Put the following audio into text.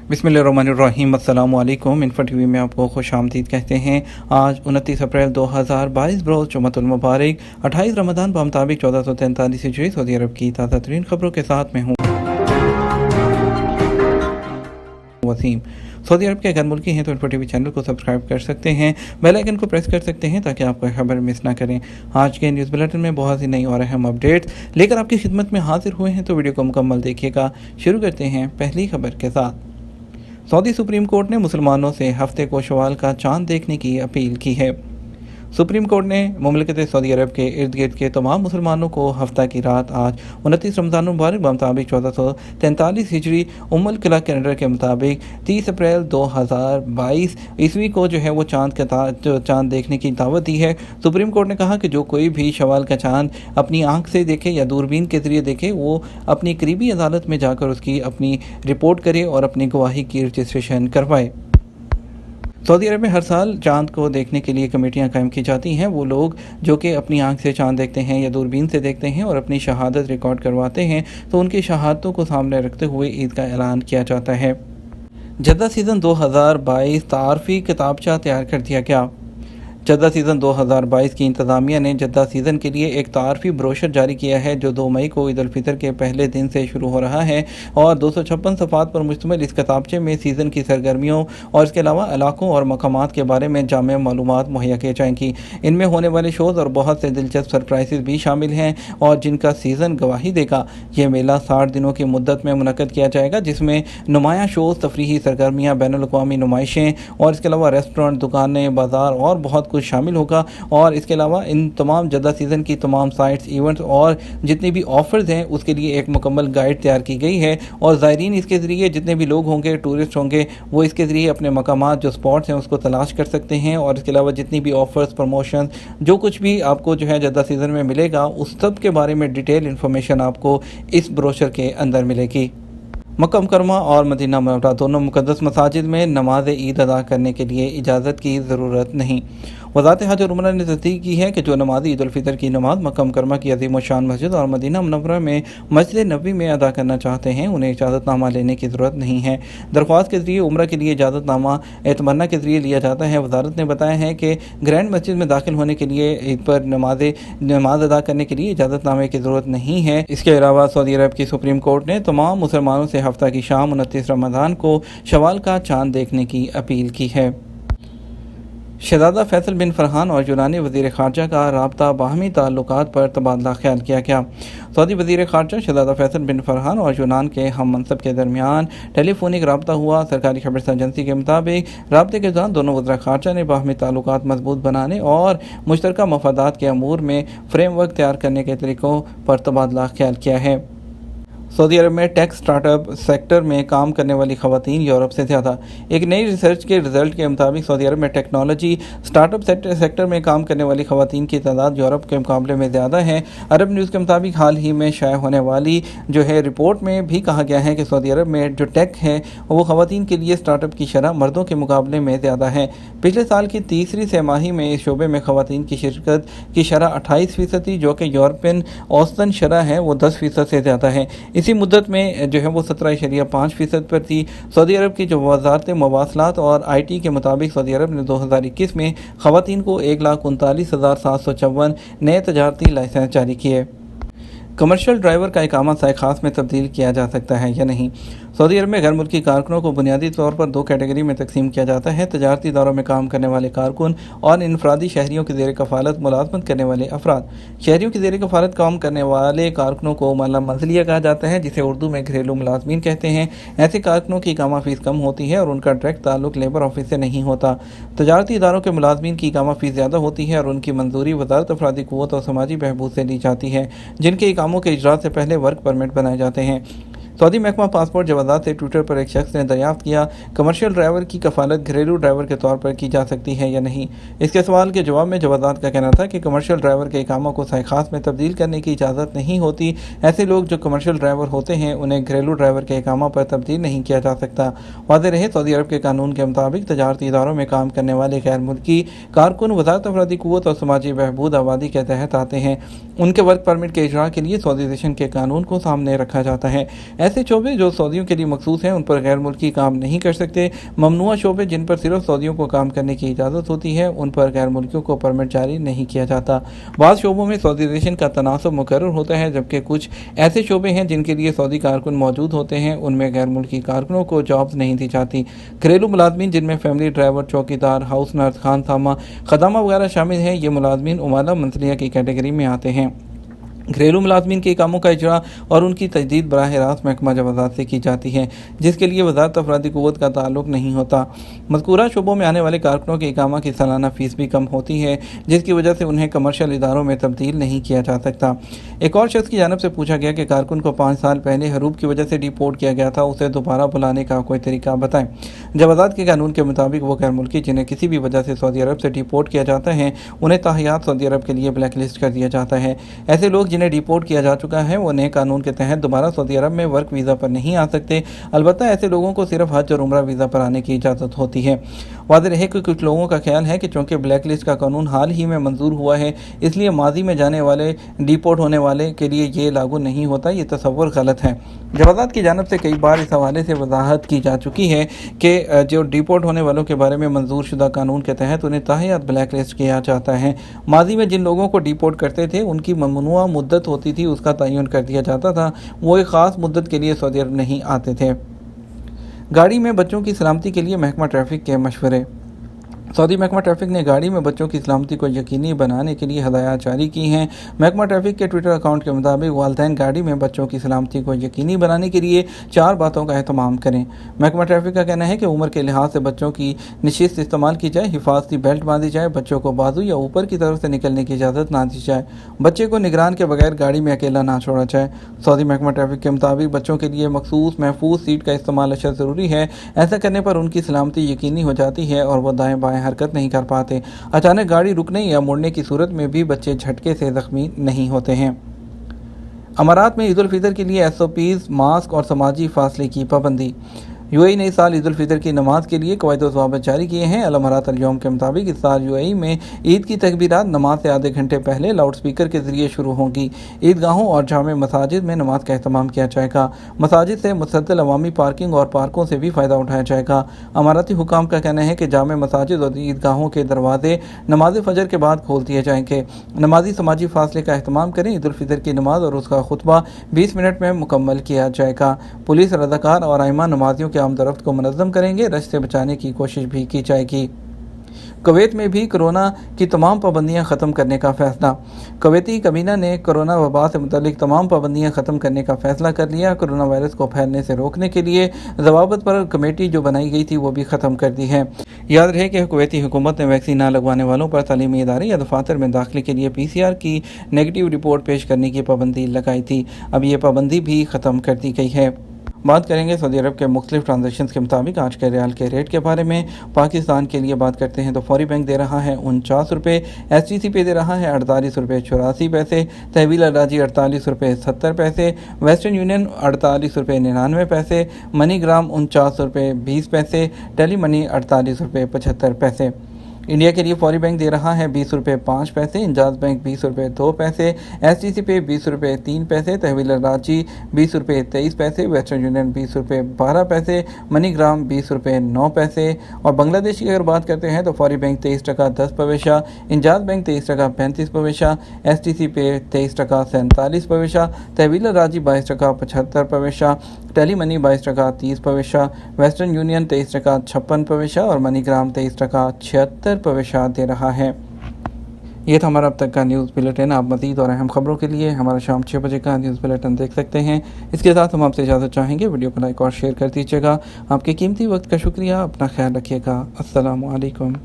बिस्मिल्लाहिर्रहमानिर्रहीम। अस्सलामु अलैकुम। इन्फो टीवी में आपको खुश आमदीद कहते हैं। आज 29 अप्रैल 2022 रोज़ जुम्मतुल मुबारक 28 रमज़ान मुताबिक 1443 हिजरी सऊदी अरब की ताज़ा तरीन खबरों के साथ मैं हूँ वसीम। सऊदी अरब के अगर मुल्की हैं तो इन्फो टीवी चैनल को सब्सक्राइब कर सकते हैं, बेल आइकन को प्रेस कर सकते हैं ताकि आपको खबर मिस ना करें। आज के न्यूज़ बुलेटिन में बहुत सी नई और अहम अपडेट्स लेकर आपकी खिदमत में हाजिर हुए हैं, तो वीडियो को मुकम्मल देखिएगा। शुरू करते हैं पहली खबर के साथ। सऊदी सुप्रीम कोर्ट ने मुसलमानों से हफ्ते को शवाल का चांद देखने की अपील की है। सुप्रीम कोर्ट ने मुमलिकत सऊदी अरब के इर्द गिर्द के तमाम मुसलमानों को हफ्ता की रात आज 29 रमज़ान मुबारक मुताबिक 1443 हिजरी उम्मुल किला कैलेंडर के मुताबिक 30 अप्रैल 2022 ईस्वी को जो है वो चांद देखने की दावत दी है। सुप्रीम कोर्ट ने कहा कि जो कोई भी शवाल का चांद अपनी आंख से देखे या दूरबीन के ज़रिए देखे, वो अपनी करीबी अदालत में जाकर उसकी अपनी रिपोर्ट करे और अपनी गवाही की रजिस्ट्रेशन करवाए। सऊदी अरब में हर साल चांद को देखने के लिए कमेटियां कायम की जाती हैं। वो लोग जो कि अपनी आंख से चांद देखते हैं या दूरबीन से देखते हैं और अपनी शहादत रिकॉर्ड करवाते हैं, तो उनकी शहादतों को सामने रखते हुए ईद का ऐलान किया जाता है। जद्दा सीज़न 2022 तारफ़ी किताबचा तैयार कर दिया गया। जद्दा सीज़न 2022 की इंतज़ामिया ने जद्दा सीज़न के लिए एक तारफ़ी ब्रोशर जारी किया है, जो 2 मई को ईद उल फितर के पहले दिन से शुरू हो रहा है और 256 सफ़ात पर मुश्तमिल इस किताबचे में सीज़न की सरगर्मियों और इसके अलावा इलाकों और मकामात के बारे में जामे मालूमात मुहैया की जाएंगी। इनमें होने वाले शोज़ और बहुत से दिलचस्प सरप्राइज़ भी शामिल हैं और जिनका सीज़न गवाही देगा। यह मेला 60 दिनों की मुद्दत में मुनक़्क़द किया जाएगा, जिसमें नुमाया शोज़, तफरीही सरगर्मियाँ, बैनुल-अक़वामी नुमाइशें और इसके अलावा रेस्टोरेंट, दुकानें, बाज़ार और बहुत कुछ शामिल होगा। और इसके अलावा इन तमाम जद्दा सीज़न की तमाम साइट्स, इवेंट्स और जितने भी ऑफ़र्स हैं उसके लिए एक मुकम्मल गाइड तैयार की गई है और ज़ायरीन इसके ज़रिए, जितने भी लोग होंगे, टूरिस्ट होंगे, वो इसके ज़रिए अपने मकामात जो स्पॉट्स हैं उसको तलाश कर सकते हैं। और इसके अलावा जितनी भी ऑफ़र्स, प्रमोशन, जो कुछ भी आपको जो है जद्दा सीज़न में मिलेगा, उस सब के बारे में डिटेल इन्फॉर्मेशन आपको इस ब्रोशर के अंदर मिलेगी। मक्का मुकर्रमा और मदीना मुनव्वरा दोनों मुक़द्दस मसाजिद में नमाज ईद अदा करने के लिए इजाज़त की ज़रूरत नहीं। वज़ारत हज और उम्रा ने तस्दीक की है कि जो नमाज़ी ईद उल फितर की नमाज़ मक्का मुकर्रमा की अज़ीम शान मस्जिद और मदीना मुनव्वरा में मस्जिद नबवी में अदा करना चाहते हैं, उन्हें इजाज़तनामा लेने की ज़रूरत नहीं है। दरख्वास्त के ज़रिए उम्रा के लिए इजाज़तनामा एतमन्ना के ज़रिए लिया जाता है। वज़ारत ने बताया है कि ग्रैंड मस्जिद में दाखिल होने के लिए ईद पर नमाज अदा करने के लिए इजाज़तनामे की ज़रूरत नहीं है। इसके अलावा सऊदी अरब की सुप्रीम कोर्ट ने तमाम मुसलमानों से हफ्ता की शाम 29 रमज़ान को शवाल का चांद देखने की अपील की है। शहज़ादा फैसल बिन फरहान और यूनानी वज़ीर ख़ारजा का राब्ता बाहमी ताल्लुकात पर तबादला ख्याल किया गया। सऊदी वज़ीर ख़ारजा शहज़ादा फैसल बिन फरहान और यूनान के हम मनसब के दरमियान टेलीफोनिक रब्ता हुआ। सरकारी खबर एजेंसी के मुताबिक रब्ते के दौरान दोनों वज़ीर ख़ारजा ने बाहमी ताल्लुकात मजबूत बनाने और मुश्तरका मफादात के अमूर में फ्रेमवर्क तैयार करने के तरीक़ों पर तबादला ख्याल किया है। सऊदी अरब में टेक स्टार्टअप सेक्टर में काम करने वाली ख़वातीन यूरोप से ज़्यादा। एक नई रिसर्च के रिज़ल्ट के मुताबिक सऊदी अरब में टेक्नोलॉजी स्टार्टअप सेक्टर में काम करने वाली ख़वातीन की तादाद यूरोप के मुकाबले में ज़्यादा है। अरब न्यूज़ के मुताबिक हाल ही में शाया होने वाली जो है रिपोर्ट में भी कहा गया है कि सऊदी अरब में जो टेक है वो ख़वातीन के लिए स्टार्टअप की शरह मर्दों के मुकाबले में ज़्यादा है। पिछले साल की तीसरी तिमाही में इस शोबे में ख़वातीन की शिरकत की शरह 28% थी, जो कि यूरोपियन औसतन शरह है वो 10% से ज़्यादा है। इसी मुद्दत में जो है वो 17.5% पर थी। सऊदी अरब की जो वज़ारत मवासलात और IT के मुताबिक सऊदी अरब ने 2021 में ख़वातीन को 1,39,754 नए तजारती लाइसेंस जारी किए। कमर्शियल ड्राइवर का इकामा साए खास में तब्दील किया जा सकता है या नहीं। सऊदी अरब में गैर मुल्की कारकुनों को बुनियादी तौर पर 2 कैटेगरी में तकसीम किया जाता है। तजारती इदारों में काम करने वाले कारकुन और इनफरादी शहरियों के ज़ेर कफ़ालत मुलाज़मत करने वाले अफराद। शहरियों की ज़ेर कफ़ालत काम करने वाले कारकुनों को माला मंज़िलिया कहा जाता है, जिसे उर्दू में घरेलू मुलाज़मीन कहते हैं। ऐसे कारकुनों की इकामा फ़ीस कम होती है और उनका डायरेक्ट ताल्लुक लेबर ऑफिस से नहीं होता। तजारती इदारों के मुलाज़मीन की इकामा फ़ीस ज़्यादा होती है और उनकी मंजूरी वज़ारत अफरादी क़ुव्वत और समाजी बहबूद से ली जाती है, जिनके इकामों के इजरा से पहले वर्क परमिट बनाए जाते हैं। सऊदी महकमा पासपोर्ट जवाज़ात से ट्विटर पर एक शख्स ने दरियाफ्त किया, कमर्शियल ड्राइवर की कफ़ालत घरेलू ड्राइवर के तौर पर की जा सकती है या नहीं। इसके सवाल के जवाब में जवाज़ात का कहना था कि कमर्शियल ड्राइवर के इकामा को साए खास में तब्दील करने की इजाज़त नहीं होती। ऐसे लोग जो कमर्शियल ड्राइवर होते हैं उन्हें घरेलू ड्राइवर के इकामा पर तब्दील नहीं किया जा सकता। वाज़ेह रहे, सऊदी अरब के कानून के मुताबिक तजारती इदारों में काम करने वाले गैर मुल्की कारकुन वज़ारत अफरादी क़ुव्वत और समाजी बहबूद आबादी के तहत आते हैं। उनके वर्क परमिट के इजरा के लिए सऊदी देशन के कानून को सामने रखा जाता है। ऐसे शोबे जो सऊदियों के लिए मखसूस हैं उन पर गैर मुल्की काम नहीं कर सकते। ममनुआ शोबे जिन पर सिर्फ सऊदियों को काम करने की इजाज़त होती है उन पर गैर मुल्कियों को परमिट जारी नहीं किया जाता। बाद शोबों में सऊदीज़ेशन का तनासब मुकर्रर होता है, जबकि कुछ ऐसे शोबे हैं जिनके लिए सऊदी कारकुन मौजूद होते हैं, उनमें गैर मुल्की कारकुनों को जॉब्स नहीं दी जाती। घरेलू मुलाजमीन जिनमें फैमिली ड्राइवर, चौकीदार, हाउस नर्स, खानसामा, खदामा वगैरह शामिल हैं, ये मुलाजमीन उमाला मंसलिया की कैटेगरी में आते हैं। घरेलू मुलाजमीन के कामों का इजरा और उनकी तजदीद बराह रास्त महकमा जवाज़ात से की जाती है, जिसके लिए वज़ारत अफरादी क़ुव्वत का ताल्लुक नहीं होता। मज़कूरा शोबों में आने वाले कारकुनों के इकामा की सालाना फ़ीस भी कम होती है, जिसकी वजह से उन्हें कमर्शियल इदारों में तब्दील नहीं किया जा सकता। एक और शख्स की जानिब से पूछा गया कि कारकुन को 5 साल पहले हरूब की वजह से डिपोर्ट किया गया था, उसे दोबारा बुलाने का कोई तरीका बताएं। जवाज़ात के कानून के मुताबिक वो गैर मुल्की जिन्हें किसी भी वजह से सऊदी अरब से डिपोर्ट किया जाता है, उन्हें ताहियात सऊदी अरब के लिए ब्लैक लिस्ट कर दिया जाता है। ऐसे लोग जिन्हें डिपोर्ट किया जा चुका है वो नए कानून के तहत दोबारा सऊदी अरब में वर्क वीज़ा पर नहीं आ सकते। अलबत्ता ऐसे लोगों को सिर्फ हज और उम्रा वीज़ा पर आने की इजाज़त होती है। वाज़ेह रहे कि कुछ लोगों का ख्याल है कि चूँकि ब्लैक लिस्ट का कानून हाल ही में मंजूर हुआ है, इसलिए माजी में जाने वाले डिपोर्ट होने वाले के लिए ये लागू नहीं होता। ये तसव्वुर गलत है। जवाज़ात की जानिब से कई बार इस हवाले से वजाहत की जा चुकी है कि जो डिपोर्ट होने वालों के बारे में मंजूर शुदा कानून के तहत उन्हें ताहियात ब्लैक लिस्ट किया जाता है। माजी में जिन लोगों को डिपोर्ट करते थे उनकी ममनुआ मुद्दत होती थी, उसका तयन कर दिया जाता था। वो एक ख़ास मुद्दत के लिए सऊदी अरब नहीं आते थे। गाड़ी में बच्चों की सलामती के लिए महकमा ट्रैफिक के मशवरे। सऊदी महकमा ट्रैफिक ने गाड़ी में बच्चों की सलामती को यकीनी बनाने के लिए हदायत जारी की हैं। महकमा ट्रैफिक के ट्विटर अकाउंट के मुताबिक वालिदैन गाड़ी में बच्चों की सलामती को यकीनी बनाने के लिए 4 बातों का एहतमाम करें। महकमा ट्रैफिक का कहना है कि उम्र के लिहाज से बच्चों की निशिस्त इस्तेमाल की जाए, हिफाजती बेल्ट बांधी जाए, बच्चों को बाजू या ऊपर की तरफ से निकलने की इजाज़त ना दी जाए, बच्चे को निगरान के बगैर गाड़ी में अकेला ना छोड़ा जाए। सऊदी महकमा ट्रैफिक के मुताबिक बच्चों के लिए मखसूस महफूज सीट का इस्तेमाल अशद ज़रूरी है। ऐसा करने पर उनकी सलामती यकीनी हो जाती है और वह दाएँ बाएँ हरकत नहीं कर पाते। अचानक गाड़ी रुकने या मुड़ने की सूरत में भी बच्चे झटके से जख्मी नहीं होते हैं। अमारात में ईद उल फितर के लिए SOPs, मास्क और समाजी फासले की पाबंदी। UAE ने इस साल ईद उल फितर की नमाज के लिए कवायद व ज़वाबित जारी किए हैं। अल अमारात अल यौम के मुताबिक इस साल UAE में ईद की तकबीरात नमाज से आधे घंटे पहले लाउड स्पीकर के जरिए शुरू होंगी। ईदगाहों और जामे मसाजिद में नमाज का एहतमाम किया जाएगा। मसाजिद से मुस्तकिल अवामी पार्किंग और पार्कों से भी फ़ायदा उठाया जाएगा। अमाराती हुकाम का कहना है कि जामे मसाजिद और ईदगाहों के दरवाजे नमाज फजर के बाद खोल दिए जाएंगे। नमाजी समाजी फासले का एहतमाम करें। ईद उल फितर की नमाज और उसका खुतबा 20 मिनट में मुकम्मल किया जाएगा। पुलिस, रज़ाकार और आइमा नमाजियों के आमदरफ्त को मुनज़्ज़म करेंगे। रश से बचाने की कोशिश भी की जाएगी। कुवैत में भी कोरोना की तमाम पाबंदियां ख़त्म करने का फ़ैसला। कुवैती कबीना ने कोरोना वबा से मुतल्लिक तमाम पाबंदियां ख़त्म करने का फ़ैसला कर लिया। कोरोना वायरस को फैलने से रोकने के लिए ज़वाबित पर कमेटी जो बनाई गई थी वो भी ख़त्म कर दी है। याद रहे कि कुवैती हुकूमत ने वैक्सीन ना लगवाने वालों पर तालीमी इदारे या दफातर में दाखिले के लिए PCR की नेगेटिव रिपोर्ट पेश करने की पाबंदी लगाई थी। अब ये पाबंदी भी ख़त्म कर दी गई है। बात करेंगे सऊदी अरब के मुख्तलिफ ट्रांजेक्शन के मुताबिक आज के रियाल के रेट के बारे में। पाकिस्तान के लिए बात करते हैं तो फौरी बैंक दे रहा है 49 रुपये, STC पे दे रहा है 48 रुपये 84 पैसे, तहवील अराजी 48 रुपये 70 पैसे, वेस्टर्न यूनियन 48 रुपये 99 पैसे, मनी ग्राम 49 रुपये 20 पैसे, टेली मनी 48 रुपये 75 पैसे। इंडिया के लिए फौरी बैंक दे रहा है 20 रुपये 5 पैसे, इंजाज बैंक 20 रुपये 2 पैसे, STC पे 20 रुपये 3 पैसे, तहवील रांची 20 रुपये 23 पैसे, वेस्टर्न यूनियन 20 रुपये 12 पैसे, मनी ग्राम 20 रुपये 9 पैसे। और बांग्लादेश की अगर बात करते हैं तो फौरी बैंक 23 टका 10 पैसा, इंजाज बैंक 23 टका 35 पैसा, STC पे 23 टका 47 पैसा, तहवील रांची 22 टका 75 पैसा, टेली मनी 22 टका 30 पैसा, वेस्टर्न यूनियन 23 टका 56 पैसा और मनी ग्राम 23 टका 76 पैसा दे रहा है। ये था हमारा अब तक का न्यूज़ बुलेटिन। आप मज़ीद और अहम खबरों के लिए हमारा शाम 6 बजे का न्यूज़ बुलेटिन देख सकते हैं। इसके साथ हम आपसे इजाज़त चाहेंगे। वीडियो को लाइक और शेयर कर दीजिएगा। आपके कीमती वक्त का शुक्रिया। अपना ख्याल रखिएगा। अस्सलामु अलैकुम।